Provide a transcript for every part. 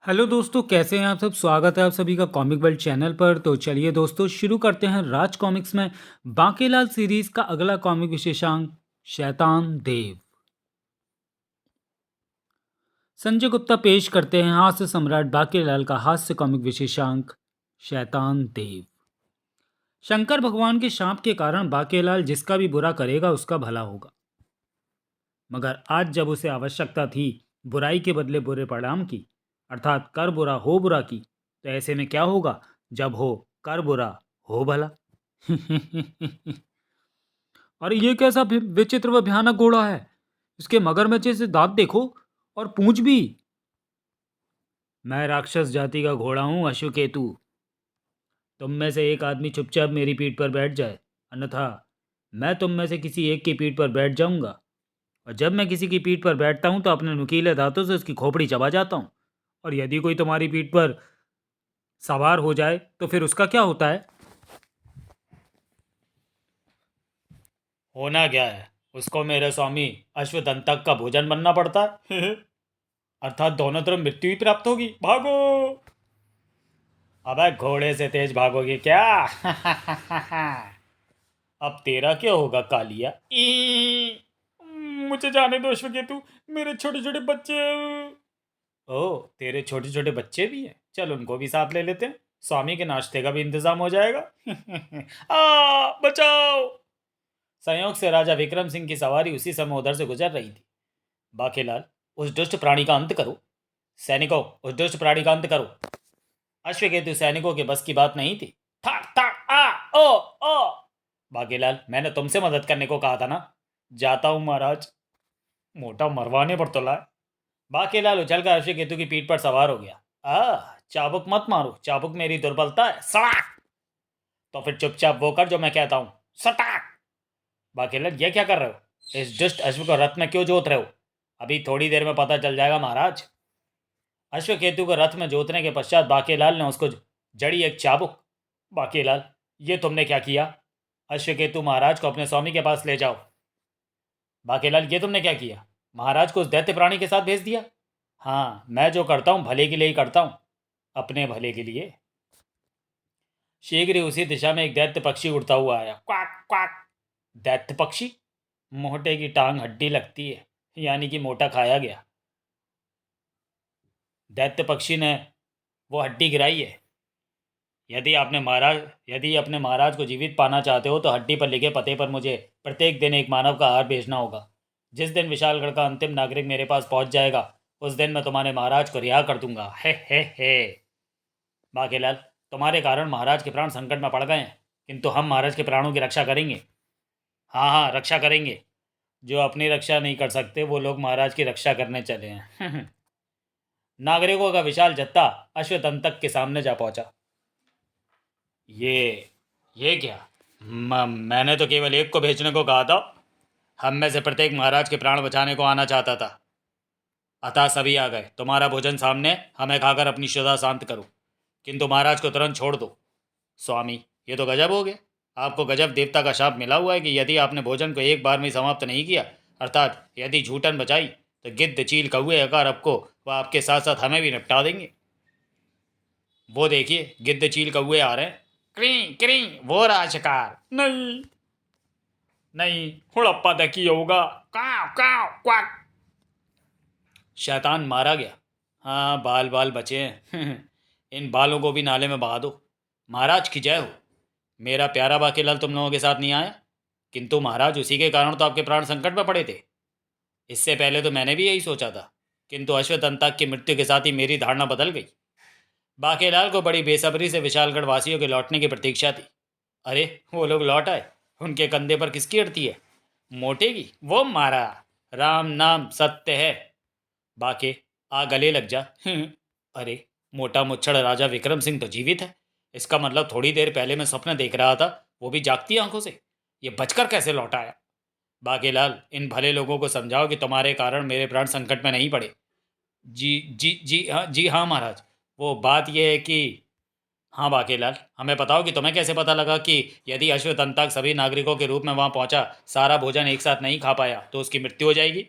Hello दोस्तों, कैसे हैं आप सब। स्वागत है आप सभी का कॉमिक वर्ल्ड चैनल पर। तो चलिए दोस्तों, शुरू करते हैं राज कॉमिक्स में बांकेलाल सीरीज का अगला कॉमिक विशेषांक शैतान देव। संजय गुप्ता पेश करते हैं हास्य सम्राट बांकेलाल का हास्य कॉमिक विशेषांक शैतान देव। शंकर भगवान के शाप के कारण बांकेलाल जिसका भी बुरा करेगा उसका भला होगा, मगर आज जब उसे आवश्यकता थी बुराई के बदले बुरे परिणाम की, अर्थात कर बुरा हो बुरा की, तो ऐसे में क्या होगा जब हो कर बुरा हो भला। और ये कैसा विचित्र व भयानक घोड़ा है। इसके मगरमच्छे से दांत देखो और पूंछ भी। मैं राक्षस जाति का घोड़ा हूं अश्वकेतु। तुम में से एक आदमी चुपचाप मेरी पीठ पर बैठ जाए, अन्यथा मैं तुम में से किसी एक की पीठ पर बैठ जाऊंगा। और जब मैं किसी की पीठ पर बैठता हूं तो अपने नुकीले दांतों से उसकी खोपड़ी चबा जाता हूं। और यदि कोई तुम्हारी पीठ पर सवार हो जाए तो फिर उसका क्या होता है। होना क्या है, उसको मेरे स्वामी अश्वदंतक का भोजन बनना पड़ता है। अर्थात दोनों तरफ मृत्यु ही प्राप्त होगी। भागो। अबे घोड़े से तेज भागोगे क्या? अब तेरा क्या होगा कालिया? मुझे जाने दो अश्वकेतु, मेरे छोटे छोटे बच्चे। ओ, तेरे छोटे छोटे बच्चे भी हैं। चल उनको भी साथ ले लेते हैं, स्वामी के नाश्ते का भी इंतजाम हो जाएगा। बचाओ। संयोग से राजा विक्रम सिंह की सवारी उसी समय उधर से गुजर रही थी। बाकेलाल, उस दुष्ट प्राणी का अंत करो। सैनिकों, उस दुष्ट प्राणी का अंत करो। अश्वकेतु सैनिकों के बस की बात नहीं थी। थाक थाक आ ओ ओ। बाकेलाल, मैंने तुमसे मदद करने को कहा था ना। जाता हूं महाराज। मोटा मरवाने पर तो लाए। बाकेलाल उछलकर अश्वकेतु की पीठ पर सवार हो गया। चाबुक मत मारो, चाबुक मेरी दुर्बलता है। सड़ाक। तो फिर चुपचाप वो कर जो मैं कहता हूं। सटाक। बाकेलाल, ये क्या कर रहे हो? इस दुष्ट अश्व को रथ में क्यों जोत रहे हो? अभी थोड़ी देर में पता चल जाएगा महाराज। अश्वकेतु को रथ में जोतने के पश्चात बाकेलाल ने उसको जड़ी एक चाबुक। बाकेलाल, ये तुमने क्या किया? अश्वकेतु, महाराज को अपने स्वामी के पास ले जाओ। बाकेलाल, ये तुमने क्या किया? महाराज को उस दैत्य प्राणी के साथ भेज दिया। हाँ, मैं जो करता हूँ भले के लिए ही करता हूँ, अपने भले के लिए। शीघ्र ही उसी दिशा में एक दैत्य पक्षी उड़ता हुआ आया। Quack quack. दैत्य पक्षी? मोटे की टांग हड्डी लगती है, यानी कि मोटा खाया गया। दैत्य पक्षी ने वो हड्डी गिराई है। यदि अपने महाराज को जीवित पाना चाहते हो तो हड्डी पर लिखे पते पर मुझे प्रत्येक दिन एक मानव का आहार भेजना होगा। जिस दिन विशालगढ़ का अंतिम नागरिक मेरे पास पहुंच जाएगा उस दिन मैं तुम्हारे महाराज को रिहा कर दूंगा। हे। बाकेलाल, तुम्हारे कारण महाराज के प्राण संकट में पड़ गए हैं, किंतु हम महाराज के प्राणों की रक्षा करेंगे। हाँ हाँ, रक्षा करेंगे। जो अपनी रक्षा नहीं कर सकते वो लोग महाराज की रक्षा करने चले हैं। नागरिकों का विशाल जत्था अश्वदंतक के सामने जा पहुंचा। ये क्या? मैंने तो केवल एक को भेजने को कहा था। हम में से प्रत्येक महाराज के प्राण बचाने को आना चाहता था, अतः सभी आ गए। तुम्हारा भोजन सामने, हमें खाकर अपनी श्रद्धा शांत करो, किंतु महाराज को तुरंत छोड़ दो। स्वामी, ये तो गजब हो गया। आपको गजब देवता का शाप मिला हुआ है कि यदि आपने भोजन को एक बार में समाप्त नहीं किया, अर्थात यदि झूठन बचाई, तो गिद्ध चील कौए अकार आपको व आपके साथ साथ हमें भी निपटा देंगे। वो देखिए, गिद्ध चील कौए आ रहे हैं। क्री क्री, वो रहा शिकार। नहीं नहीं, हुड़प्पा तक होगा। काव काव क्वाक। शैतान मारा गया। हाँ, बाल बाल बचे हैं। इन बालों को भी नाले में बहा दो। महाराज की जय हो। मेरा प्यारा बाकेलाल तुम लोगों के साथ नहीं आया, किंतु महाराज उसी के कारण तो आपके प्राण संकट में पड़े थे। इससे पहले तो मैंने भी यही सोचा था, किंतु अश्वत्थामा की मृत्यु के साथ ही मेरी धारणा बदल गई। बाकेलाल को बड़ी बेसब्री से विशालगढ़ वासियों के लौटने की प्रतीक्षा थी। अरे, वो लोग लौट आए। उनके कंधे पर किसकी अड़ती है? मोटे की। वो मारा। राम नाम सत्य है। बाके, आ गले लग जा। अरे, मोटा मुच्छड़ राजा विक्रम सिंह तो जीवित है। इसका मतलब थोड़ी देर पहले मैं सपना देख रहा था, वो भी जागती आंखों से। ये बचकर कैसे लौट आया? बाकेलाल, इन भले लोगों को समझाओ कि तुम्हारे कारण मेरे प्राण संकट में नहीं पड़े। जी जी जी हाँ महाराज। वो बात यह है कि हाँ बाकेलाल, हमें बताओ कि तुम्हें कैसे पता लगा कि यदि अश्वत्थामा सभी नागरिकों के रूप में वहां पहुंचा, सारा भोजन एक साथ नहीं खा पाया तो उसकी मृत्यु हो जाएगी।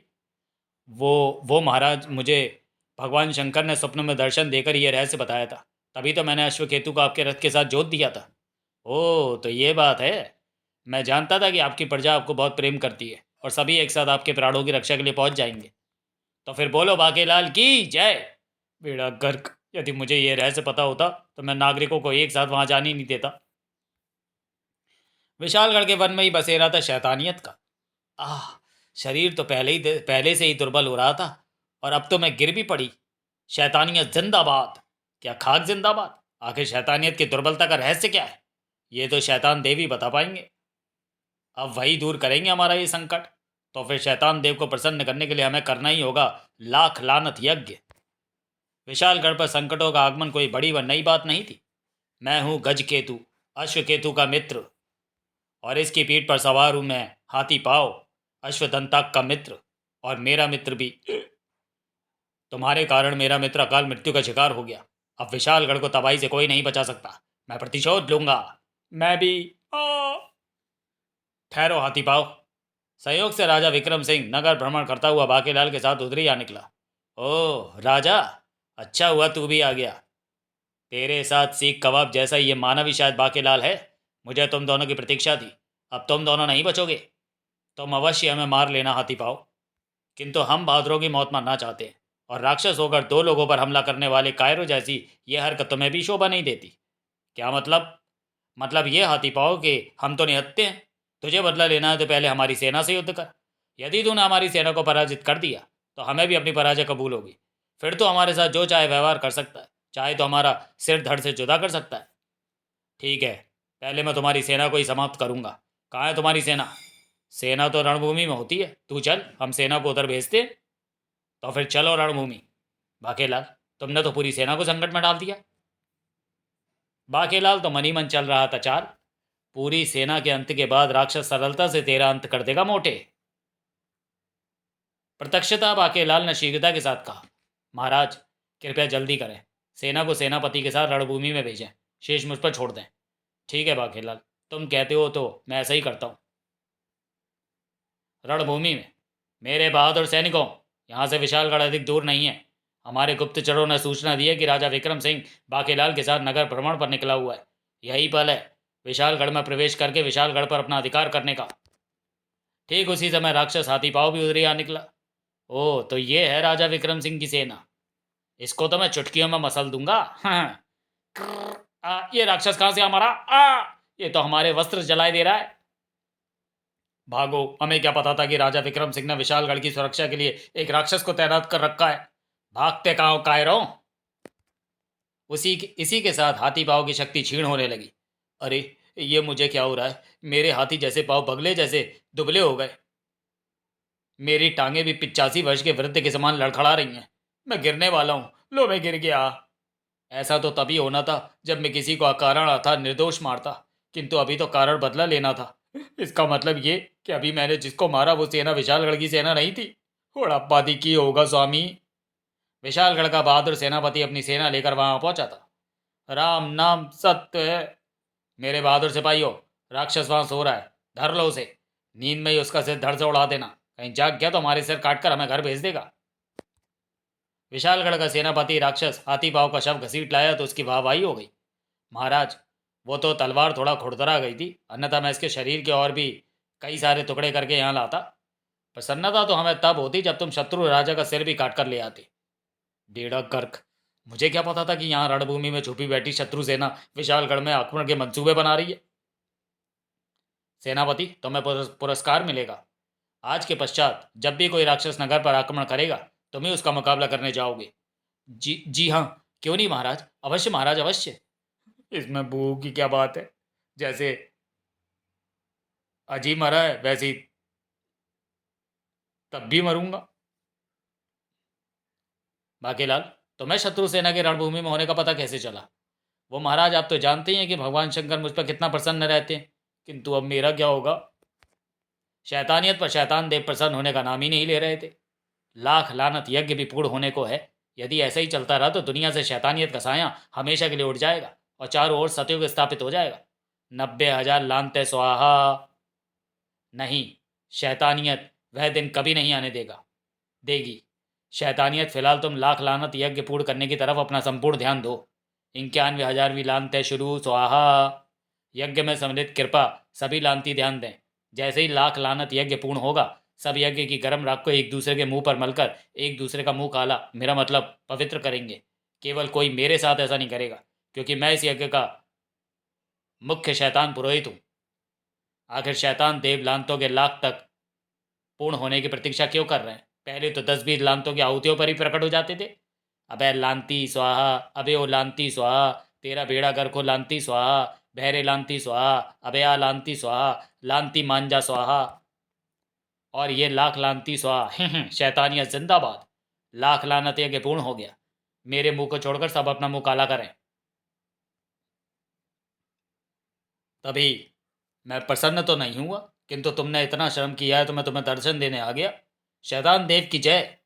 वो महाराज, मुझे भगवान शंकर ने स्वप्न में दर्शन देकर यह रहस्य बताया था, तभी तो मैंने अश्वकेतु को आपके रथ के साथ जोत दिया था। ओह, तो ये बात है। मैं जानता था कि आपकी प्रजा आपको बहुत प्रेम करती है और सभी एक साथ आपके प्राणों की रक्षा के लिए पहुंच जाएंगे। तो फिर बोलो बाकेलाल की जय। बेड़ा गर्क, यदि मुझे यह रहस्य पता होता तो मैं नागरिकों को एक साथ वहां जाने नहीं देता। विशालगढ़ के वन में ही बसेरा था शैतानियत का। आह, शरीर तो पहले से ही दुर्बल हो रहा था, और अब तो मैं गिर भी पड़ी। शैतानियत जिंदाबाद। क्या खाक जिंदाबाद। आखिर शैतानियत की दुर्बलता का रहस्य क्या है, ये तो शैतान देव ही बता पाएंगे। अब वही दूर करेंगे हमारा ये संकट। तो फिर शैतान देव को प्रसन्न करने के लिए हमें करना ही होगा लाख लानत यज्ञ। विशालगढ़ पर संकटों का आगमन कोई बड़ी व नई बात नहीं थी। मैं हूँ गजकेतु, अश्वकेतु का मित्र, और इसकी पीठ पर सवार हूं मैं हाथी पाव, अश्वदंताक का मित्र। और मेरा मित्र भी, तुम्हारे कारण मेरा मित्र अकाल मृत्यु का शिकार हो गया। अब विशालगढ़ को तबाही से कोई नहीं बचा सकता। मैं प्रतिशोध लूंगा। मैं भी। आ! ठहरो हाथी पाव। संयोग से राजा विक्रम सिंह नगर भ्रमण करता हुआ बाकेलाल के साथ उधर ही आ निकला। ओह राजा, अच्छा हुआ तू भी आ गया। तेरे साथ सीख कबाब जैसा ये मानव ही शायद बाकेलाल है। मुझे तुम दोनों की प्रतीक्षा थी। अब तुम दोनों नहीं बचोगे। तुम अवश्य हमें मार लेना हाथी पाव, किंतु हम बहादुरों की मौत मरना चाहते हैं, और राक्षस होकर दो लोगों पर हमला करने वाले कायरों जैसी यह हरकत तुम्हें भी शोभा नहीं देती। क्या मतलब? मतलब ये हाथी पाव कि हम तो निहत्ते हैं। तुझे बदला लेना है तो पहले हमारी सेना से युद्ध कर। यदि तूने हमारी सेना को पराजित कर दिया तो हमें भी अपनी पराजय कबूल होगी। फिर तो हमारे साथ जो चाहे व्यवहार कर सकता है, चाहे तो हमारा सिर धड़ से जुदा कर सकता है। ठीक है, पहले मैं तुम्हारी सेना को ही समाप्त करूंगा। कहाँ है तुम्हारी सेना? सेना तो रणभूमि में होती है, तू चल, हम सेना को उधर भेजते हैं। तो फिर चलो रणभूमि। बाकेलाल, तुमने तो पूरी सेना को संकट में डाल दिया। बाकेलाल तो मनी मन चल रहा था चाल। पूरी सेना के अंत के बाद राक्षस सरलता से तेरा अंत कर देगा मोटे। प्रत्यक्षता बाकेलाल ने शीघ्रता के साथ कहा। महाराज, कृपया जल्दी करें। सेना को सेनापति के साथ रणभूमि में भेजें। शेष मुझ पर छोड़ दें। ठीक है बाकेलाल, तुम कहते हो तो मैं ऐसा ही करता हूँ। रणभूमि में मेरे बहादुर सैनिकों, यहाँ से विशालगढ़ अधिक दूर नहीं है। हमारे गुप्तचरों ने सूचना दी है कि राजा विक्रम सिंह बाकेलाल के साथ नगर भ्रमण पर निकला हुआ है। यही पल है विशालगढ़ में प्रवेश करके विशालगढ़ पर अपना अधिकार करने का। ठीक उसी समय राक्षस हाथी पाव भी उधर ही आ निकला। ओह, तो ये है राजा विक्रम सिंह की सेना। इसको तो मैं चुटकियों में मसल दूंगा। हाँ। ये राक्षस कहाँ से हमारा ये तो हमारे वस्त्र जलाए दे रहा है। भागो, हमें क्या पता था कि राजा विक्रम सिंह ने विशालगढ़ की सुरक्षा के लिए एक राक्षस को तैनात कर रखा है। भागते कहाँ हो कायरों। इसी के साथ हाथी पाव की शक्ति क्षीण होने लगी। अरे, ये मुझे क्या हो रहा है? मेरे हाथी जैसे पाव बगले जैसे दुबले हो गए। मेरी टांगे भी 85 वर्ष के वृद्ध के समान लड़खड़ा रही हैं। मैं गिरने वाला हूँ। लो, मैं गिर गया। ऐसा तो तभी होना था जब मैं किसी को अकारण अर्थात निर्दोष मारता, किंतु अभी तो कारण बदला लेना था। इसका मतलब ये कि अभी मैंने जिसको मारा वो सेना विशालगढ़ की सेना नहीं थी। उड़ापादी की होगा स्वामी। विशालगढ़ का बहादुर सेनापति अपनी सेना लेकर वहां पहुंचा था। राम नाम सत्य है। मेरे बहादुर सिपाहियों, राक्षस वहां सो रहा है। धर लो उसे। नींद में ही उसका सिर धड़ से उड़ा देना। कहीं जाग गया तो हमारे सिर काटकर हमें घर भेज देगा। विशालगढ़ का सेनापति राक्षस हाथी पाव का शव घसीट लाया तो उसकी वाहवाही हो गई। महाराज, वो तो तलवार थोड़ा खुरदरा गई थी, अन्यथा मैं इसके शरीर के और भी कई सारे टुकड़े करके यहाँ लाता। प्रसन्नता तो हमें तब होती जब तुम शत्रु राजा का सिर भी काट कर ले आते। डेढ़ा गर्क, मुझे क्या पता था कि यहाँ रणभूमि में छुपी बैठी शत्रु सेना विशालगढ़ में आक्रमण के मंसूबे बना रही है। सेनापति, तुम्हें पुरस्कार मिलेगा। आज के पश्चात जब भी कोई राक्षस नगर पर आक्रमण करेगा तुम ही उसका मुकाबला करने जाओगे। जी जी हाँ, क्यों नहीं महाराज, अवश्य महाराज अवश्य। इसमें बू की क्या बात है? जैसे अजी मरा है वैसे ही तब भी मरूंगा। बाकीलाल, तुम्हें शत्रु सेना के रणभूमि में होने का पता कैसे चला? वो महाराज, आप तो जानते ही हैं कि भगवान शंकर मुझ पर कितना प्रसन्न रहते हैं, किंतु अब मेरा क्या होगा? शैतानियत पर शैतान देव प्रसन्न होने का नाम ही नहीं ले रहे थे। लाख लानत यज्ञ भी पूर्ण होने को है। यदि ऐसा ही चलता रहा तो दुनिया से शैतानियत का साया हमेशा के लिए उड़ जाएगा और चारों ओर सतयुग स्थापित हो जाएगा। 90,000 लानते स्वाहा। नहीं, शैतानियत वह दिन कभी नहीं आने देगी। शैतानियत, फिलहाल तुम लाख लानत यज्ञ पूर्ण करने की तरफ अपना संपूर्ण ध्यान दो। 91,000वीं लानतें शुरू, स्वाहा। यज्ञ में सम्मिलित कृपा, सभी लानती ध्यान दें। जैसे ही लाख लानत यज्ञ पूर्ण होगा, सब यज्ञ की गर्म राख को एक दूसरे के मुंह पर मलकर एक दूसरे का मुंह काला, मेरा मतलब पवित्र करेंगे। केवल कोई मेरे साथ ऐसा नहीं करेगा, क्योंकि मैं इस यज्ञ का मुख्य शैतान पुरोहित हूँ। आखिर शैतान देव लानतों के लाख तक पूर्ण होने की प्रतीक्षा क्यों कर रहे हैं? पहले तो 10-20 लानतों की आहुतियों पर ही प्रकट हो जाते थे। अबे लांती स्वाहा, अबे ओ लांती स्वाहा, तेरा बेड़ा गर्क हो लांती स्वाहा, बहरे लांती स्वाहा, अबे आ लांती स्वाहा, लांती मांजा स्वाहा। और ये लाख लांती स्वाहा, शैतानियत जिंदाबाद। लाख लानत यज्ञ पूर्ण हो गया। मेरे मुंह को छोड़कर सब अपना मुंह काला करें। तभी मैं प्रसन्न तो नहीं हुआ, किंतु तुमने इतना शर्म किया है तो मैं तुम्हें दर्शन देने आ गया। शैतान देव की जय।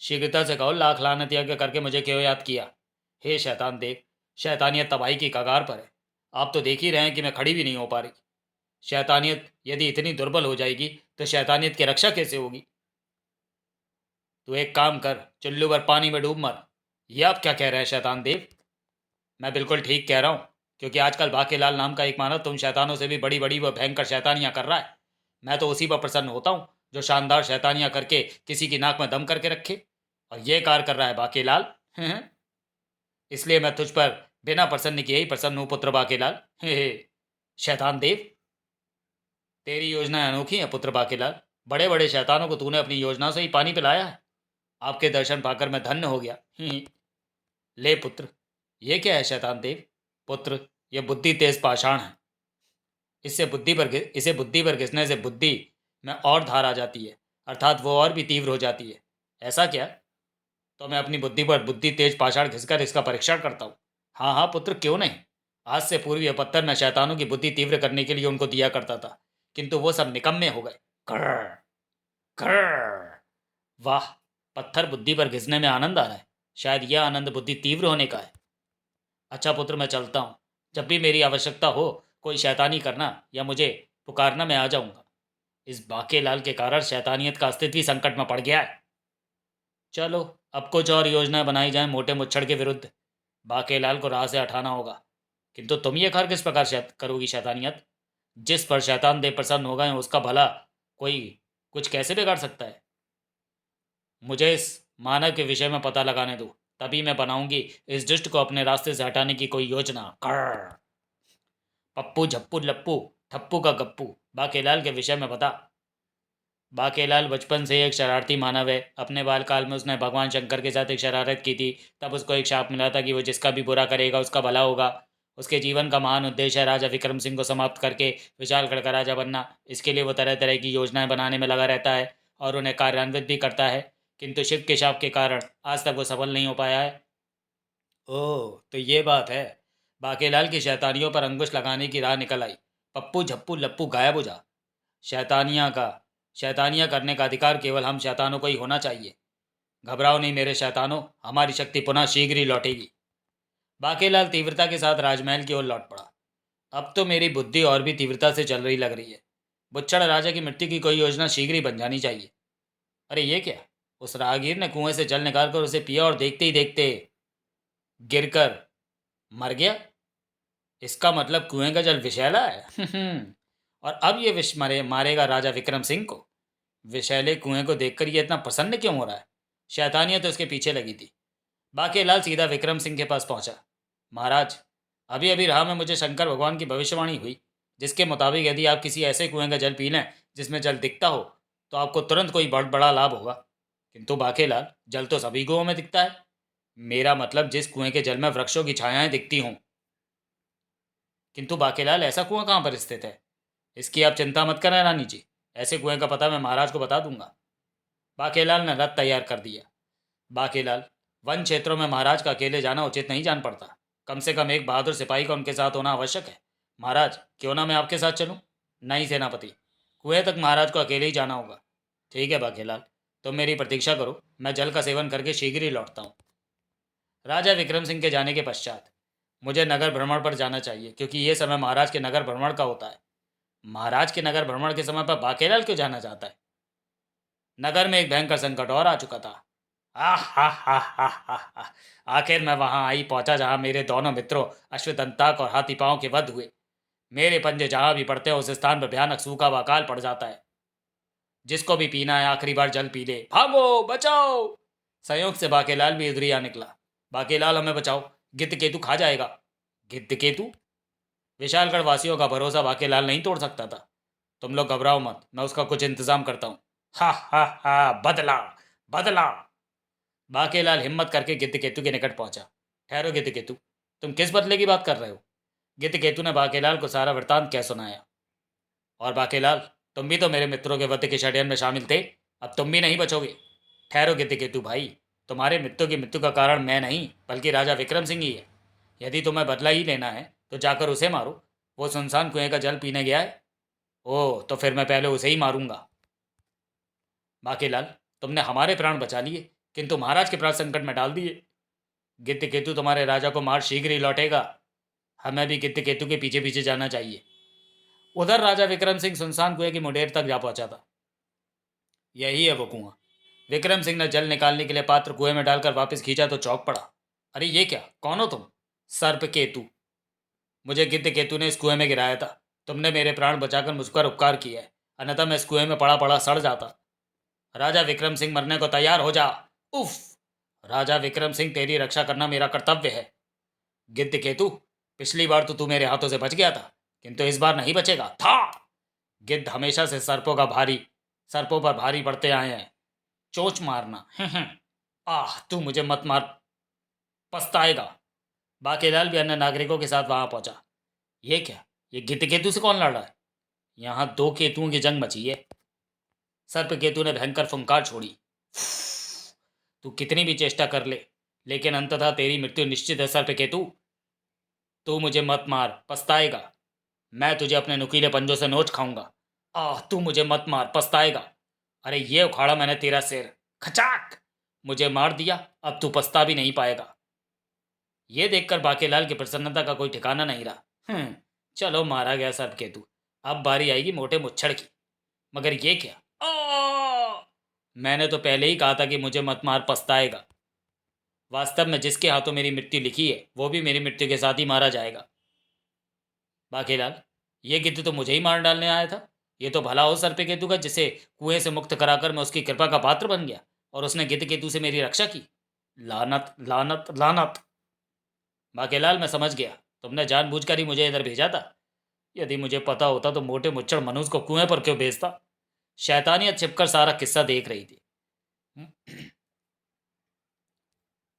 शीघ्रता से कहो, लाख लानत यज्ञ करके मुझे क्यों याद किया? हे शैतान देव, शैतानियत तबाही की कगार पर है। आप तो देख ही रहे हैं कि मैं खड़ी भी नहीं हो पा रही। शैतानियत यदि इतनी दुर्बल हो जाएगी तो शैतानियत की रक्षा कैसे होगी? तू एक काम कर, चुल्लू भर पानी में डूब मर। ये आप क्या कह रहे हैं शैतान देव? मैं बिल्कुल ठीक कह रहा हूँ, क्योंकि आजकल बाकेलाल नाम का एक मानव तुम शैतानों से भी बड़ी बड़ी व भयंकर शैतानियाँ कर रहा है। मैं तो उसी पर प्रसन्न होता हूँ जो शानदार शैतानियाँ करके किसी की नाक में दम करके रखे, और ये कार्य कर रहा है बाकेलाल। इसलिए मैं तुझ पर बिना प्रसन्न किए ही प्रसन्न हूँ पुत्र बाकेलाल। शैतान देव, तेरी योजनाएं अनोखी हैं पुत्र बाकेलाल। बड़े बड़े शैतानों को तूने अपनी योजना से ही पानी पिलाया है। आपके दर्शन पाकर मैं धन्य हो गया। ले पुत्र, ये क्या है शैतान देव? पुत्र, ये बुद्धि तेज पाषाण है। इसे बुद्धि पर घिसने से बुद्धि में और धार आ जाती है, अर्थात वो और भी तीव्र हो जाती है। ऐसा क्या? तो मैं अपनी बुद्धि पर बुद्धि तेज पाषाण घिसकर इसका परीक्षण करता हूँ। हाँ हाँ पुत्र, क्यों नहीं। आज से पूर्व यह पत्थर मैं शैतानों की बुद्धि तीव्र करने के लिए उनको दिया करता था, किंतु वो सब निकम्मे हो गए। कर्र कर्र। वाह, पत्थर बुद्धि पर घिसने में आनंद आ रहा है। शायद यह आनंद बुद्धि तीव्र होने का है। अच्छा पुत्र, मैं चलता हूँ। जब भी मेरी आवश्यकता हो कोई शैतानी करना या मुझे पुकारना, मैं आ जाऊंगा। इस बाकेलाल के कारण शैतानियत का अस्तित्व ही संकट में पड़ गया है। चलो, अब कुछ और योजनाएं बनाई जाएं मोटे मुच्छड़ के विरुद्ध। बाकेलाल को राह से हटाना होगा। किंतु तुम ये खैर किस प्रकार करोगी शैतानियत? जिस पर शैतान देव प्रसन्न हो गए उसका भला कोई कुछ कैसे बिगाड़ सकता है? मुझे इस मानव के विषय में पता लगाने दो, तभी मैं बनाऊंगी इस दुष्ट को अपने रास्ते से हटाने की कोई योजना। कर्र। पप्पू झप्पू लप्पू ठप्पू का गप्पू, बाकेलाल के विषय में बता। बाकेलाल बचपन से एक शरारती मानव है। अपने बालकाल में उसने भगवान शंकर के साथ एक शरारत की थी। तब उसको एक शाप मिला था कि वो जिसका भी बुरा करेगा उसका भला होगा। उसके जीवन का महान उद्देश्य है राजा विक्रम सिंह को समाप्त करके विशालगढ़ का राजा बनना। इसके लिए वो तरह तरह की योजनाएं बनाने में लगा रहता है और उन्हें कार्यान्वित भी करता है, किंतु शिव के शाप के कारण आज तक वो सफल नहीं हो पाया है। ओह, तो ये बात है। बाकेलाल की शैतानियों पर अंकुश लगाने की राह निकल आई। पप्पू झप्पू लप्पू गायब हो जा। शैतानियाँ का शैतानियाँ करने का अधिकार केवल हम शैतानों को ही होना चाहिए। घबराओ नहीं मेरे शैतानों, हमारी शक्ति पुनः शीघ्र ही लौटेगी। बाकेलाल तीव्रता के साथ राजमहल की ओर लौट पड़ा। अब तो मेरी बुद्धि और भी तीव्रता से चल रही लग रही है। बुच्चड़ राजा की मृत्यु की कोई योजना शीघ्र ही बन जानी चाहिए। अरे ये क्या? उस राहगीर ने कुएं से जल निकालकर उसे पिया और देखते ही देखते गिरकर मर गया। इसका मतलब कुएं का जल विषैला है। और अब ये विष मारेगा राजा विक्रम सिंह को। विषैले कुएं को देखकर ये इतना प्रसन्न क्यों हो रहा है? शैतानियत तो उसके पीछे लगी थी। बाकेलाल सीधा विक्रम सिंह के पास पहुंचा। महाराज, अभी अभी राह में मुझे शंकर भगवान की भविष्यवाणी हुई, जिसके मुताबिक यदि आप किसी ऐसे कुएं का जल पी लें जिसमें जल दिखता हो तो आपको तुरंत कोई बहुत बड़ा लाभ होगा। किंतु बाकेलाल, जल तो सभी कुओं में दिखता है। मेरा मतलब जिस कुएं के जल में वृक्षों की छायाएं दिखती हों। किंतु बाकेलाल, ऐसा कुआं कहाँ पर स्थित है? इसकी आप चिंता मत करें रानी जी, ऐसे कुएं का पता मैं महाराज को बता दूंगा। बाकेलाल ने रथ तैयार कर दिया। बाकेलाल, वन क्षेत्रों में महाराज का अकेले जाना उचित नहीं जान पड़ता। कम से कम एक बहादुर सिपाही का उनके साथ होना आवश्यक है। महाराज, क्यों ना मैं आपके साथ चलूं? नहीं सेनापति, कुएं तक महाराज को अकेले ही जाना होगा। ठीक है बाकेलाल, तुम मेरी प्रतीक्षा करो, मैं जल का सेवन करके शीघ्र ही लौटता हूँ। राजा विक्रम सिंह के जाने के पश्चात मुझे नगर भ्रमण पर जाना चाहिए, क्योंकि ये समय महाराज के नगर भ्रमण का होता है। महाराज के नगर भ्रमण के समय पर बाकेलाल क्यों जाना चाहता है? नगर में एक भयंकर संकट और आ चुका था। हा हा हा हा हा। आखिर मैं वहां आई पहुंचा जहां मेरे दोनों मित्रों अश्वदंताक और हाथी पांव के वध हुए। मेरे पंजे जहां भी पड़ते हैं उस स्थान पर भयानक सूखा व अकाल पड़ जाता है। जिसको भी पीना है आखिरी बार जल पी ले। भागो, बचाओ। संयोग से बाकेलाल भी उधर ही आ निकला। बाकेलाल, हमें बचाओ, गिद्ध केतु खा जाएगा। गिद्ध केतु? विशालगढ़ वासियों का भरोसा बाकेलाल नहीं तोड़ सकता था। तुम लोग घबराओ मत, मैं उसका कुछ इंतजाम करता हूँ। हा हा हा, बदला, बदला। बाकेलाल हिम्मत करके गिद्ध केतु के निकट पहुंचा। ठहरो गिद्ध केतु, तुम किस बदले की बात कर रहे हो? गिद्ध केतु ने बाकेलाल को सारा वृतांत कह सुनाया। और बाकेलाल, तुम भी तो मेरे मित्रों के वध के षड्यंत्र में शामिल थे। अब तुम भी नहीं बचोगे। ठहरो गिद्ध केतु भाई, तुम्हारे मित्रों की मृत्यु का कारण मैं नहीं बल्कि राजा विक्रम सिंह ही है। यदि तुम्हें बदला ही लेना है तो जाकर उसे मारो। वो सुनसान कुएं का जल पीने गया है। ओह, तो फिर मैं पहले उसे ही मारूंगा। बाकेलाल, तुमने हमारे प्राण बचा लिए किंतु महाराज के प्राण संकट में डाल दिए। गिद्ध केतु तुम्हारे राजा को मार शीघ्र ही लौटेगा। हमें भी गिद्ध केतु के पीछे पीछे जाना चाहिए। उधर राजा विक्रम सिंह सुनसान कुएं की मुंडेर तक जा पहुंचा था। यही है वो कुआं। विक्रम सिंह ने जल निकालने के लिए पात्र कुएं में डालकर वापस खींचा तो चौंक पड़ा। अरे ये क्या, कौन हो तुम? सर्प केतु। मुझे गिद्ध केतु ने इस कुएं में गिराया था। तुमने मेरे प्राण बचाकर मुझ पर उपकार किया है, अन्यथा मैं इस कुएं में पड़ा पड़ा सड़ जाता। राजा विक्रम सिंह, मरने को तैयार हो जा। उफ। राजा विक्रम सिंह, तेरी रक्षा करना मेरा कर्तव्य है। गिद्ध केतु, पिछली बार तो तू मेरे हाथों से बच गया था किंतु इस बार नहीं बचेगा था। गिद्ध हमेशा से सर्पों पर भारी पड़ते आए हैं। चोंच मारना। आह, तू मुझे मत मार, पछताएगा। बाकेलाल भी अन्य नागरिकों के साथ वहां पहुंचा। ये क्या, ये गिद्ध केतु से कौन लड़ रहा है? यहाँ दो केतुओं की जंग मची है। सर्प केतु ने भयंकर फुंकार छोड़ी। तू कितनी भी चेष्टा कर ले, लेकिन अंततः तेरी मृत्यु निश्चित है सर्प केतु। तू मुझे मत मार, पछताएगा। मैं तुझे अपने नुकीले पंजों से नोच खाऊंगा। आह, तू मुझे मत मार, पछताएगा। अरे ये उखाड़ा मैंने तेरा सिर। खचाक। मुझे मार दिया, अब तू पछता भी नहीं पाएगा। ये देखकर बाकेलाल की प्रसन्नता का कोई ठिकाना नहीं रहा। चलो, मारा गया सर्पकेतु। अब बारी आएगी मोटे मुच्छड़ की। मगर ये क्या? मैंने तो पहले ही कहा था कि मुझे मत मार, पछताएगा। वास्तव में जिसके हाथों मेरी मृत्यु लिखी है वो भी मेरी मृत्यु के साथ ही मारा जाएगा। बाकेलाल, ये गिद्ध तो मुझे ही मार डालने आया था। ये तो भला हो सर्प केतु का, जिसे कुएं से मुक्त कराकर मैं उसकी कृपा का पात्र बन गया और उसने गिद्ध केतु से मेरी रक्षा की। लानत, लानत, लानत। बाकेलाल, मैं समझ गया, तुमने जानबूझकर ही मुझे इधर भेजा था। यदि मुझे पता होता तो मोटे मुच्चड़ मनुष्य को कुएं पर क्यों भेजता? शैतानियत छिपकर सारा किस्सा देख रही थी।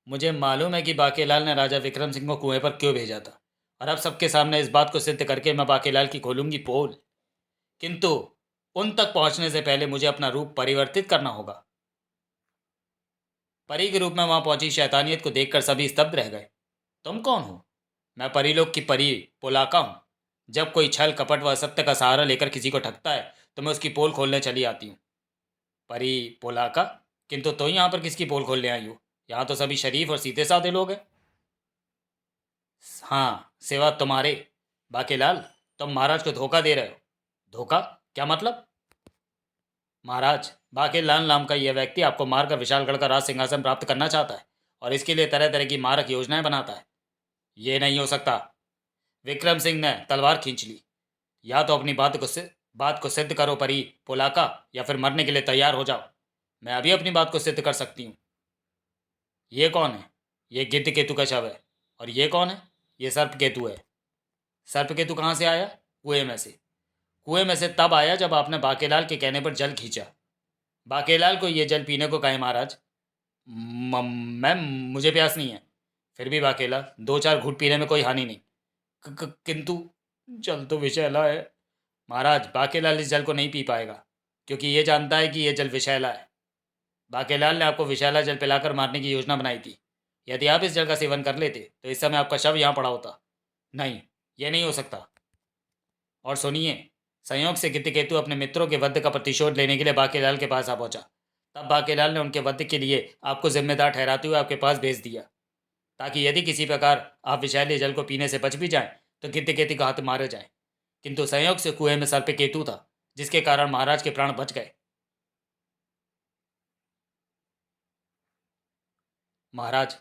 मुझे मालूम है कि बाकेलाल ने राजा विक्रम सिंह को कुएं पर क्यों भेजा था, और अब सबके सामने इस बात को सिद्ध करके मैं बाकेलाल की खोलूंगी पोल। किंतु उन तक पहुंचने से पहले मुझे अपना रूप परिवर्तित करना होगा। परी के रूप में वहां पहुंची शैतानियत को देखकर सभी स्तब्ध रह गए। तुम कौन हो? मैं परीलोक की परी पोलाका हूं। जब कोई छल कपट व असत्य का सहारा लेकर किसी को ठगता है तो मैं उसकी पोल खोलने चली आती हूँ। परी पोलाका? किंतु तो यहाँ पर किसकी पोल खोलने आई हो? यहाँ तो सभी शरीफ और सीधे साधे लोग हैं। हाँ, सिवा तुम्हारे। बाकेलाल, तुम महाराज को धोखा दे रहे हो। धोखा? क्या मतलब? महाराज, बाकेलाल नाम का यह व्यक्ति आपको मारकर विशालगढ़ का राज सिंहासन प्राप्त करना चाहता है और इसके लिए तरह तरह की मारक योजनाएं बनाता है। ये नहीं हो सकता। विक्रम सिंह ने तलवार खींच ली। या तो अपनी बात को सिद्ध करो परी पोलाका, या फिर मरने के लिए तैयार हो जाओ। मैं अभी अपनी बात को सिद्ध कर सकती हूँ। ये कौन है? ये गिद्ध केतु का शव है। और ये कौन है? ये सर्प केतु है। सर्प केतु कहाँ से आया? कुएं में से। कुएं में से तब आया जब आपने बाकेलाल के कहने पर जल खींचा। बाकेलाल को ये जल पीने को कहें महाराज? मैम, मुझे प्यास नहीं है। फिर भी बाकेलाल, दो चार घूंट पीने में कोई हानि नहीं। किंतु जल तो विषैला है। महाराज, बाकेलाल इस जल को नहीं पी पाएगा क्योंकि ये जानता है कि यह जल विषैला है। बाकेलाल ने आपको विषैला जल पिलाकर मारने की योजना बनाई थी। यदि आप इस जल का सेवन कर लेते तो इस समय आपका शव यहाँ पड़ा होता। नहीं, ये नहीं हो सकता। और सुनिए, संयोग से गिद्ध केतु अपने मित्रों के वध का प्रतिशोध लेने के लिए बाकेलाल के पास आ पहुंचा। तब बाकेलाल ने उनके वध के लिए आपको जिम्मेदार ठहराते हुए आपके पास भेज दिया, ताकि यदि किसी प्रकार आप विषैले जल को पीने से बच भी जाएं तो गिद्ध केतु का हाथ मारे जाएं। किंतु संयोग से कुएं में सर्प केतु था, जिसके कारण महाराज के प्राण बच गए। महाराज,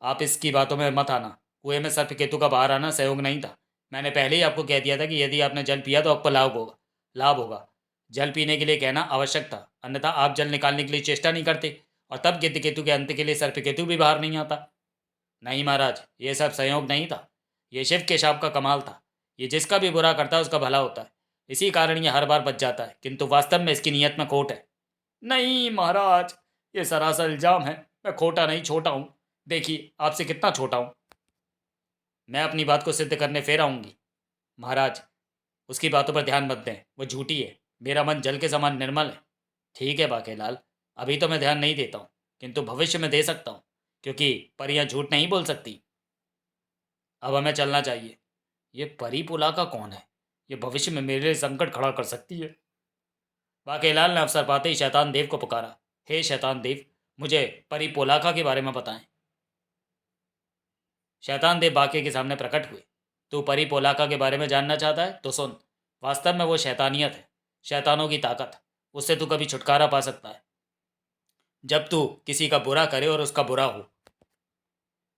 आप इसकी बातों में मत आना। कुएं में सर्प केतु का बाहर आना सहयोग नहीं था। मैंने पहले ही आपको कह दिया था कि यदि आपने जल पिया तो आपको लाभ होगा। जल पीने के लिए कहना आवश्यक था, अन्यथा आप जल निकालने के लिए चेष्टा नहीं करते, और तब गिद्ध केतु के अंत के लिए सर्प केतु भी बाहर नहीं आता। नहीं महाराज, ये सब संयोग नहीं था। ये शिव के शाप का कमाल था। ये जिसका भी बुरा करता है उसका भला होता है। इसी कारण ये हर बार बच जाता है, किंतु वास्तव में इसकी नीयत में खोट है। नहीं महाराज, ये सरासर इल्जाम है। मैं खोटा नहीं, छोटा हूँ। देखिए आपसे कितना छोटा हूँ। मैं अपनी बात को सिद्ध करने फिर आऊंगी। महाराज, उसकी बातों पर ध्यान मत दें, वो झूठी है। मेरा मन जल के समान निर्मल है। ठीक है बाकेलाल, अभी तो मैं ध्यान नहीं देता हूँ, किंतु भविष्य में दे सकता हूँ, क्योंकि परियां झूठ नहीं बोल सकती। अब हमें चलना चाहिए। ये परी पुलाका कौन है? ये भविष्य में मेरे लिए संकट खड़ा कर सकती है। बाकेलाल ने अवसर पाते ही शैतान देव को पुकारा। हे शैतान देव, मुझे परी पोलाका के बारे में बताएं। शैतान देव बाके के सामने प्रकट हुए। तू परी पोलाका के बारे में जानना चाहता है तो सुन। वास्तव में वो शैतानियत है, शैतानों की ताकत। उससे तू कभी छुटकारा पा सकता है जब तू किसी का बुरा करे और उसका बुरा हो।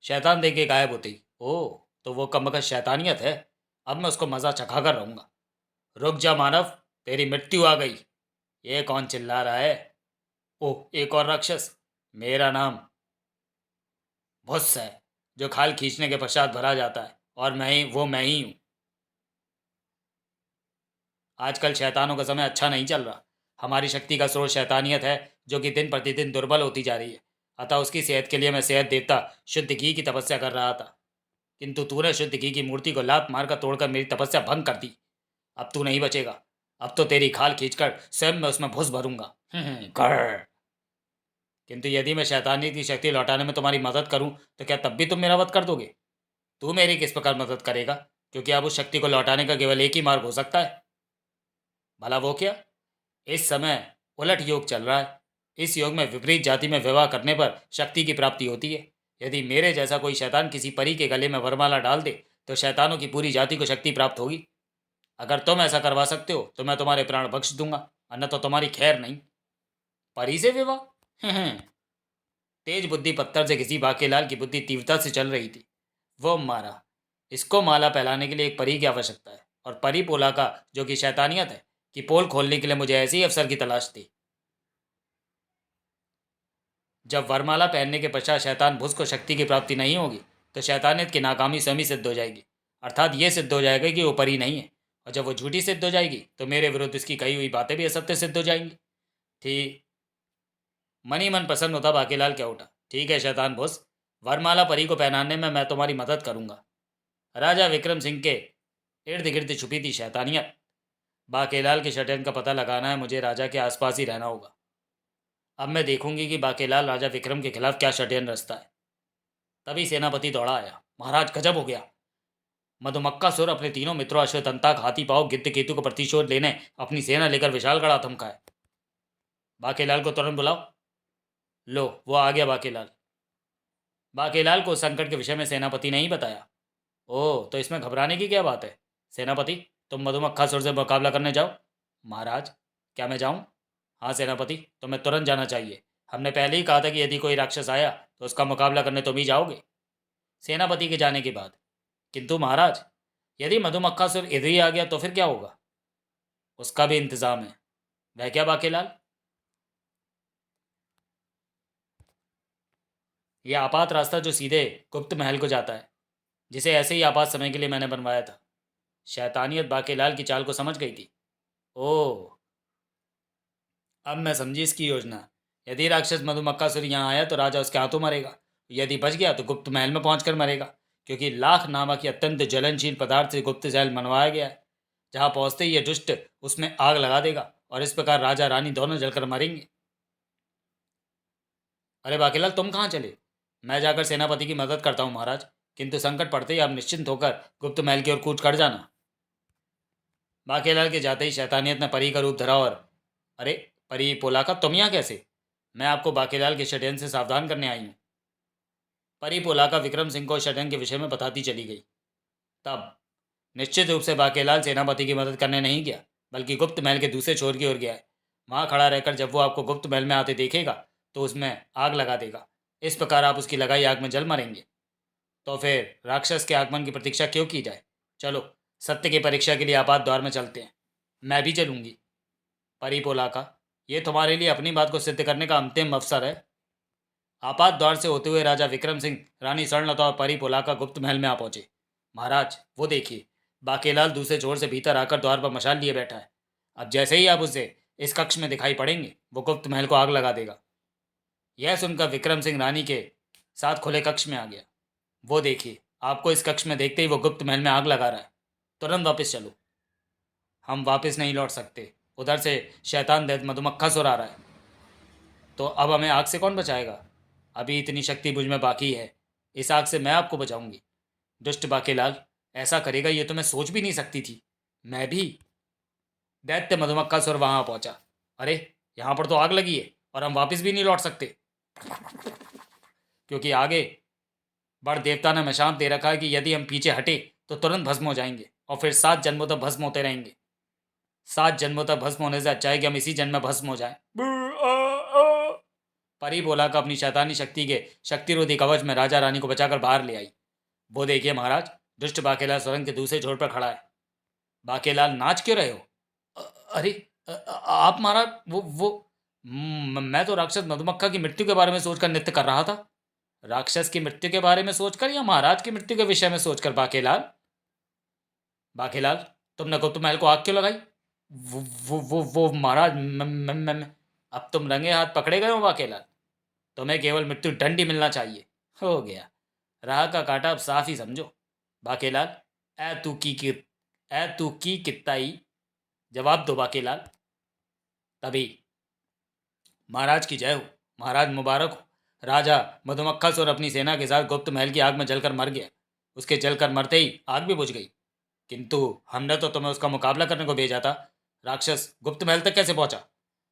शैतान देख के गायब होती। ओह, तो वो कमबख्त शैतानियत है। अब मैं उसको मजा चखा कर रहूंगा। रुक जा मानव, तेरी मृत्यु आ गई। ये कौन चिल्ला रहा है? ओह, एक और राक्षस। मेरा नाम भुस्स है, जो खाल खींचने के पश्चात भरा जाता है, और मैं ही हूँ। आजकल शैतानों का समय अच्छा नहीं चल रहा। हमारी शक्ति का स्रोत शैतानियत है, जो कि दिन प्रतिदिन दुर्बल होती जा रही है। अतः उसकी सेहत के लिए मैं सेहत देवता शुद्ध घी की तपस्या कर रहा था, किंतु तूने शुद्ध घी की मूर्ति को लात मारकर तोड़कर मेरी तपस्या भंग कर दी। अब तू नहीं बचेगा। अब तो तेरी खाल खींचकर स्वयं मैं उसमें भुस भरूंगा। कर। किंतु यदि मैं शैतानी की शक्ति लौटाने में तुम्हारी मदद करूं तो क्या तब भी तुम मेरा वध कर दोगे? तू मेरी किस प्रकार मदद करेगा, क्योंकि अब उस शक्ति को लौटाने का केवल एक ही मार्ग हो सकता है। भला वो क्या? इस समय उलट योग चल रहा है। इस योग में विपरीत जाति में विवाह करने पर शक्ति की प्राप्ति होती है। यदि मेरे जैसा कोई शैतान किसी परी के गले में वरमाला डाल दे तो शैतानों की पूरी जाति को शक्ति प्राप्त होगी। अगर तुम ऐसा करवा सकते हो तो मैं तुम्हारे प्राण बख्श दूंगा, अन्यथा तो तुम्हारी खैर नहीं। परी से विवाह? तेज बुद्धि पत्थर से किसी बाकेलाल की बुद्धि तीव्रता से चल रही थी। वो मारा। इसको माला पहलाने के लिए एक परी की आवश्यकता है, और परी पोला का जो कि शैतानियत है कि पोल खोलने के लिए मुझे ऐसे ही अवसर की तलाश थी। जब वरमाला पहनने के पश्चात शैतान भुज को शक्ति की प्राप्ति नहीं होगी तो शैतानियत की नाकामी स्वयं ही सिद्ध हो जाएगी। अर्थात ये सिद्ध हो जाएगा कि वो परी नहीं है, और जब वो झूठी सिद्ध हो जाएगी तो मेरे विरुद्ध इसकी कही हुई बातें भी असत्य सिद्ध हो जाएंगी। ठीक। मन ही मन प्रसन्न होता बाकीलाल क्या उठा। ठीक है शैतान भुज, वरमाला परी को पहनाने में मैं तुम्हारी मदद करूंगा। राजा विक्रम सिंह के इर्द गिर्द छुपी थी शैतानियत। बाकेलाल के षड्यंत्र का पता लगाना है, मुझे राजा के आसपास ही रहना होगा। अब मैं देखूंगी कि बाकेलाल राजा विक्रम के खिलाफ क्या षड्यंत्र रचता है। तभी सेनापति दौड़ा आया। महाराज, गजब हो गया। मधुमक्कासुर अपने तीनों मित्रों अश्वत्थांता, हाथी पाव, गिद्ध केतु को प्रतिशोध लेने अपनी सेना लेकर विशालगढ़ आतंका है। बाकेलाल को तुरंत बुलाओ। लो, वो आ गया बाकेलाल। बाकेलाल को संकट के विषय में सेनापति ने ही बताया। ओह, तो इसमें घबराने की क्या बात है? सेनापति, तुम मधुमक्खासुर से मुकाबला करने जाओ। महाराज, क्या मैं जाऊं? हाँ सेनापति, तुम्हें तुरंत जाना चाहिए। हमने पहले ही कहा था कि यदि कोई राक्षस आया तो उसका मुकाबला करने तुम ही जाओगे। सेनापति के जाने के बाद। किंतु महाराज, यदि मधुमक्खासुर इधर ही आ गया तो फिर क्या होगा? उसका भी इंतजाम है। वह क्या बाकेलाल? यह आपात रास्ता जो सीधे गुप्त महल को जाता है, जिसे ऐसे ही आपात समय के लिए मैंने बनवाया था। शैतानियत बाकेलाल की चाल को समझ गई थी। ओह, अब मैं समझी इसकी योजना। यदि राक्षस मधुमक्खासुर यहाँ आया तो राजा उसके हाथों मरेगा। यदि बच गया तो गुप्त महल में पहुंचकर मरेगा, क्योंकि लाख नामक की अत्यंत ज्वलनशील पदार्थ से गुप्त महल मनवाया गया है। जहाँ पहुंचते ही यह दुष्ट उसमें आग लगा देगा, और इस प्रकार राजा रानी दोनों जलकर मरेंगे। अरे बाकीलाल, तुम कहाँ चले? मैं जाकर सेनापति की मदद करता हूँ महाराज, किंतु संकट पड़ते ही आप निश्चिंत होकर गुप्त महल की ओर कूच कर जाना। बाकीलाल के जाते ही शैतानियत ने परी का रूप धरा। और अरे परी पोलाका, तुम यहाँ कैसे? मैं आपको बाकीलाल के षड्यंत्र से सावधान करने आई हूँ। परी पोलाका विक्रम सिंह को षड्यंत्र के विषय में बताती चली गई। तब निश्चित रूप से बाकीलाल सेनापति की मदद करने नहीं गया, बल्कि गुप्त महल के दूसरे छोर की ओर गया है। वहां खड़ा रहकर जब वो आपको गुप्त महल में आते देखेगा तो उसमें आग लगा देगा, इस प्रकार आप उसकी लगाई आग में जल मरेंगे। तो फिर राक्षस के आगमन की प्रतीक्षा क्यों की जाए? चलो, सत्य की परीक्षा के लिए आपात द्वार में चलते हैं। मैं भी चलूंगी। परी पोलाका, ये तुम्हारे लिए अपनी बात को सिद्ध करने का अंतिम अवसर है। आपात द्वार से होते हुए राजा विक्रम सिंह, रानी स्वर्णलता और परी पोलाका गुप्त महल में आ पहुंचे। महाराज, वो देखिए, बाकेलाल दूसरे छोर से भीतर आकर द्वार पर मशाल लिए बैठा है। अब जैसे ही आप उसे इस कक्ष में दिखाई पड़ेंगे, वो गुप्त महल को आग लगा देगा। यह सुनकर विक्रम सिंह रानी के साथ खुले कक्ष में आ गया। वो देखिए, आपको इस कक्ष में देखते ही वो गुप्त महल में आग लगा रहा है। तुरंत वापस चलो। हम वापस नहीं लौट सकते। उधर से शैतान दैत्य मधुमक्खा सुर आ रहा है। तो अब हमें आग से कौन बचाएगा? अभी इतनी शक्ति मुझ में बाकी है। इस आग से मैं आपको बचाऊंगी। दुष्ट बाकेलाल, ऐसा करेगा ये तो मैं सोच भी नहीं सकती थी। मैं भी। दैत्य मधुमक्खा सुर वहां पहुंचा। अरे, यहाँ पर तो आग लगी है और हम वापस भी नहीं लौट सकते, क्योंकि आगे बड़ देवता ने निशान दे रखा है कि यदि हम पीछे हटे तो तुरंत भस्म हो जाएंगे और फिर 7 जन्मों तक भस्म होते रहेंगे। 7 जन्मों तक भस्म होने से अच्छा है कि हम इसी जन्म में भस्म हो जाएं। परी बोला का अपनी शैतानी शक्ति के शक्तिरोधी कवच में राजा रानी को बचाकर बाहर ले आई। वो देखिए महाराज, दुष्ट बाकेलाल सुरंग के दूसरे छोर पर खड़ा है। बाकेलाल, नाच क्यों रहे हो? अरे, आप महाराज, वो मैं तो राक्षस मधुमक्खा की मृत्यु के बारे में सोचकर नृत्य कर रहा था। राक्षस की मृत्यु के बारे में सोचकर या महाराज की मृत्यु के विषय में सोचकर? बाकेलाल, बाकेलाल, तुमने गुप्त महल को आग क्यों लगाई? वो महाराज, अब तुम रंगे हाथ पकड़े गए हो बाकेलाल। तुम्हें केवल मृत्यु दंड ही मिलना चाहिए। हो गया, राह का कांटा अब साफ ही समझो। बाकेलाल, ए तू की ए तू की कित्ताई, जवाब दो बाकेलाल। तभी, महाराज की जय हो, महाराज मुबारक हो। राजा मधुमक्खा अपनी सेना के साथ गुप्त महल की आग में जलकर मर गया। उसके जलकर मरते ही आग भी बुझ गई। किंतु हमने तो तुम्हें उसका मुकाबला करने को भेजा था। राक्षस गुप्त महल तक कैसे पहुंचा?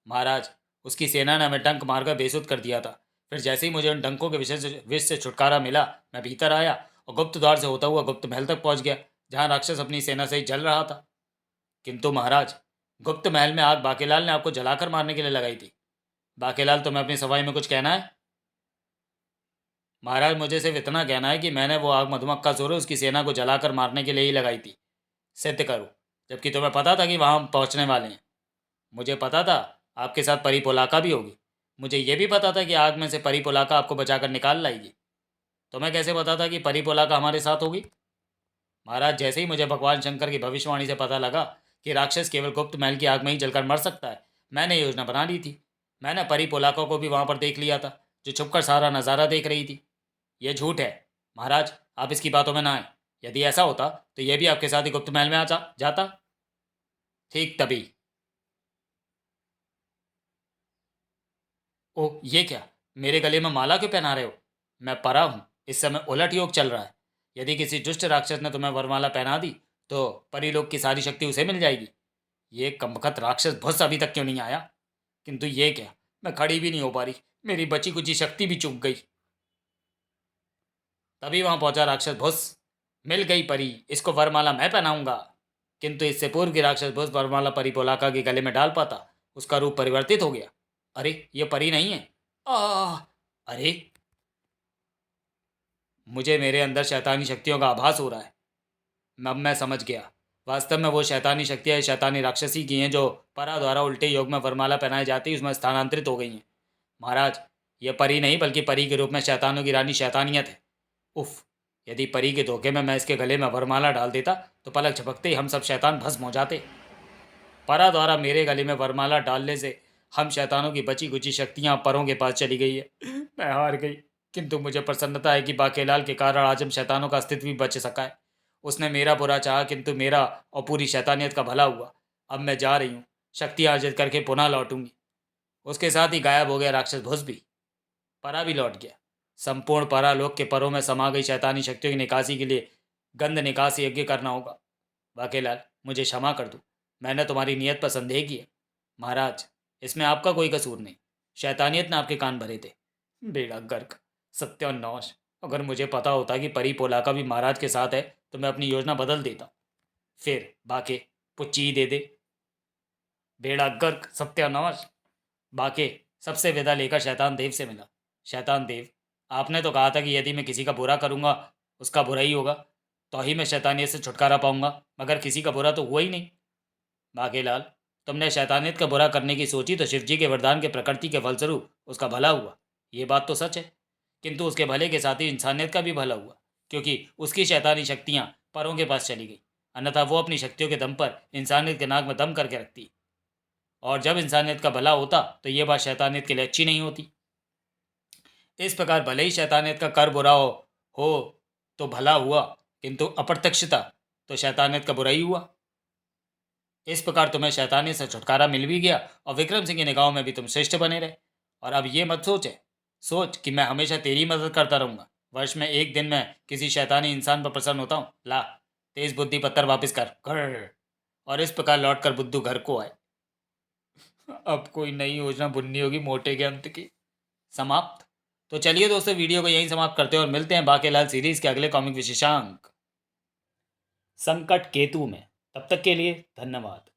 महाराज, उसकी सेना ने हमें डंक मारकर बेसुध कर दिया था। फिर जैसे ही मुझे उन डंकों के विष से छुटकारा मिला, मैं भीतर आया और गुप्त द्वार से होता हुआ गुप्त महल तक पहुंच गया, जहां राक्षस अपनी सेना से ही जल रहा था। किंतु महाराज, गुप्त महल में आग बाकेलाल ने आपको जलाकर मारने के लिए लगाई थी। बाकेलाल, तुम्हें अपनी सफाई में कुछ कहना है? महाराज, मुझे सिर्फ इतना कहना है कि मैंने वो आग मधुमक्खा सोरे उसकी सेना को जलाकर मारने के लिए ही लगाई थी। सिद्ध करो, जबकि तुम्हें पता था कि वहां हम पहुंचने वाले हैं। मुझे पता था आपके साथ परी पोलाका भी होगी। मुझे यह भी पता था कि आग में से परी पोलाका आपको बचाकर निकाल लाएगी। तुम्हें कैसे पता था कि परी पोलाका हमारे साथ होगी? महाराज, जैसे ही मुझे भगवान शंकर की भविष्यवाणी से पता लगा कि राक्षस केवल गुप्त महल की आग में ही जलकर मर सकता है, मैंने योजना बना ली थी। मैंने परी पोलाका को भी वहां पर देख लिया था, जो छुपकर सारा नज़ारा देख रही थी। यह झूठ है महाराज, आप इसकी बातों में ना आए। यदि ऐसा होता तो यह भी आपके साथ ही गुप्त महल में आ जाता। ठीक तभी, ओह ये क्या, मेरे गले में माला क्यों पहना रहे हो? मैं परा हूं, इस समय उलट योग चल रहा है। यदि किसी दुष्ट राक्षस ने तुम्हें वरमाला पहना दी तो परिलोक की सारी शक्ति उसे मिल जाएगी। ये कमबख्त राक्षस भुस अभी तक क्यों नहीं आया? किंतु ये क्या, मैं खड़ी भी नहीं हो पा रही, मेरी बची कुची शक्ति भी चूक गई। तभी वहां पहुंचा राक्षस भुस। मिल गई परी, इसको वरमाला मैं पहनाऊंगा। किंतु इससे पूर्व की राक्षस भुस वरमाला परी पोलाका के गले में डाल पाता, उसका रूप परिवर्तित हो गया। अरे, ये परी नहीं है। आ अरे, मुझे मेरे अंदर शैतानी शक्तियों का आभास हो रहा है। अब मैं समझ गया, वास्तव में वो शैतानी शक्तियाँ शैतानी राक्षसी की हैं जो परा द्वारा उल्टे योग में वरमाला पहनाई जाती उसमें स्थानांतरित हो गई हैं। महाराज, ये परी नहीं बल्कि परी के रूप में शैतानों की रानी शैतानियत है। उफ, यदि परी के धोखे में मैं इसके गले में वरमाला डाल देता तो पलक झपकते ही हम सब शैतान भस्म हो जाते। परा द्वारा मेरे गले में वरमाला डालने से हम शैतानों की बची कुची शक्तियां परों के पास चली गई है। मैं हार गई। किंतु मुझे प्रसन्नता है कि बाकेलाल के कारण आज हम शैतानों का अस्तित्व भी बच सका है। उसने मेरा बुरा चाहा, किंतु मेरा और पूरी शैतानियत का भला हुआ। अब मैं जा रही हूँ, शक्ति अर्जित करके पुनः लौटूंगी। उसके साथ ही गायब हो गया राक्षस भुस भी। परा भी लौट गया। संपूर्ण परालोक के परों में समा गई शैतानी शक्तियों की निकासी के लिए गंध निकास यज्ञ करना होगा। बाकेलाल, मुझे क्षमा कर दो, मैंने तुम्हारी नीयत पर संदेह किया। महाराज, इसमें आपका कोई कसूर नहीं, शैतानियत ने आपके कान भरे थे। बेड़ा गर्क, सत्यानाश, अगर मुझे पता होता कि परी पोलाका भी महाराज के साथ है तो मैं अपनी योजना बदल देता। फिर बाके पुच्ची दे दे। बेड़ा गर्क, सत्यानाश। बाके सबसे विदा लेकर शैतान देव से मिला। शैतान देव, आपने तो कहा था कि यदि मैं किसी का बुरा करूँगा उसका बुरा ही होगा, तो ही मैं शैतानियत से छुटकारा पाऊंगा, मगर किसी का बुरा तो हुआ ही नहीं। बाकीलाल, तुमने शैतानियत का बुरा करने की सोची तो शिव जी के वरदान के प्रकृति के फलस्वरूप उसका भला हुआ, ये बात तो सच है। किंतु उसके भले के साथ ही इंसानियत का भी भला हुआ, क्योंकि उसकी शैतानी शक्तियाँ परों के पास चली गई, अन्यथा वो अपनी शक्तियों के दम पर इंसानियत के नाक में दम करके रखती। और जब इंसानियत का भला होता तो ये बात शैतानियत के लिए अच्छी नहीं होती। इस प्रकार भले ही शैतानियत का कर बुरा हो तो भला हुआ, किंतु अप्रत्यक्षता तो शैतानियत का बुरा ही हुआ। इस प्रकार तुम्हें शैतानियत से छुटकारा मिल भी गया और विक्रम सिंह की निगाहों में भी तुम श्रेष्ठ बने रहे। और अब ये मत सोच कि मैं हमेशा तेरी मदद करता रहूंगा। वर्ष में एक दिन मैं किसी शैतानी इंसान पर प्रसन्न होता हूँ। ला, तेज बुद्धि पत्थर वापस कर घर। और इस प्रकार लौटकर बुद्धू घर को आए। अब कोई नई योजना बुननी होगी मोटे के अंत की। समाप्त। तो चलिए दोस्तों, वीडियो को यहीं समाप्त करते हैं और मिलते हैं बाकेलाल सीरीज के अगले कॉमिक विशेषांक संकट केतु में। तब तक के लिए धन्यवाद।